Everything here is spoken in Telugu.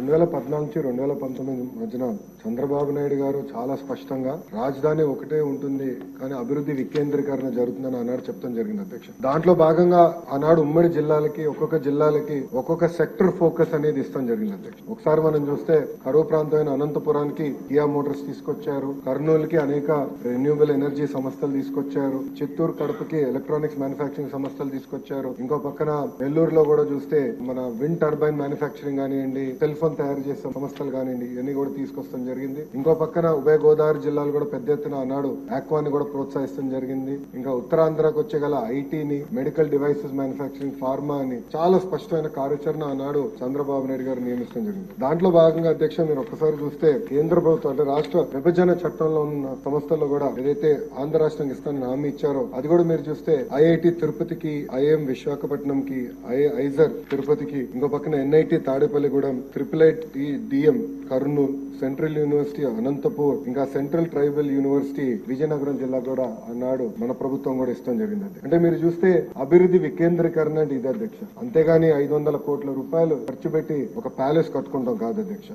2014 నుంచి 2019 మధ్యన చంద్రబాబు నాయుడు గారు చాలా స్పష్టంగా రాజధాని ఒకటే ఉంటుంది కానీ అభివృద్ధి వికేంద్రీకరణ జరుగుతుందని ఆనాడు చెప్తాం జరిగింది అధ్యక్ష. దాంట్లో భాగంగా ఆనాడు ఉమ్మడి జిల్లాలకి ఒక్కొక్క సెక్టర్ ఫోకస్ అనేది ఇస్తాం జరిగింది అధ్యక్ష. ఒకసారి మనం చూస్తే కరువు ప్రాంతమైన అనంతపురానికి కియా మోటార్స్ తీసుకొచ్చారు, కర్నూలుకి అనేక రెన్యూబుల్ ఎనర్జీ సంస్థలు తీసుకొచ్చారు, చిత్తూరు కడపకి ఎలక్ట్రానిక్స్ మ్యానుఫాక్చరింగ్ సంస్థలు తీసుకొచ్చారు. ఇంకో పక్కన నెల్లూరులో కూడా చూస్తే మన విండ్ టర్బైన్ మ్యానుఫాక్చరింగ్ కానివ్వండి, సెల్ ఫోన్ తయారు చేసే సంస్థలు కానివ్వండి, ఇవన్నీ కూడా తీసుకొస్తాం జరిగింది. ఇంకో పక్కన ఉభయ గోదావరి జిల్లాలు కూడా పెద్ద ఎత్తున ఆనాడు ఆక్వాని కూడా ప్రోత్సహిస్తాం జరిగింది. ఇంకా ఉత్తరాంధ్రకు వచ్చే గల ఐటీని, మెడికల్ డివైసెస్ మ్యానుఫాక్చరింగ్, ఫార్మా అని చాలా స్పష్టమైన కార్యాచరణ ఆనాడు చంద్రబాబు నాయుడు గారు నియమించడం జరిగింది. దాంట్లో భాగంగా అధ్యక్ష మీరు ఒక్కసారి చూస్తే కేంద్ర ప్రభుత్వం అంటే రాష్ట్ర విభజన చట్టంలో ఉన్న సంస్థల్లో కూడా ఏదైతే ఆంధ్ర రాష్ట్రానికి ఇస్తానని హామీ ఇచ్చారో అది కూడా మీరు చూస్తే ఐఐటి తిరుపతికి, ఐఎం విశాఖపట్నంకి, ఐజర్ తిరుపతికి, ఇంకో పక్కన NIT Tadepalligudem, IIIT Kurnool, central university Anantapur, ఇంకా సెంట్రల్ ట్రైబల్ యూనివర్సిటీ విజయనగరం జిల్లా కూడా అన్నాడు మన ప్రభుత్వం కూడా ఇష్టం జరిగింది. అంటే మీరు చూస్తే అభివృద్ధి వికేంద్రీకరణ అంటే ఇది అధ్యక్ష. అంతేగాని 500 కోట్ల రూపాయలు ఖర్చు పెట్టి ఒక ప్యాలెస్ కట్టుకుంటాం కాదు అధ్యక్ష.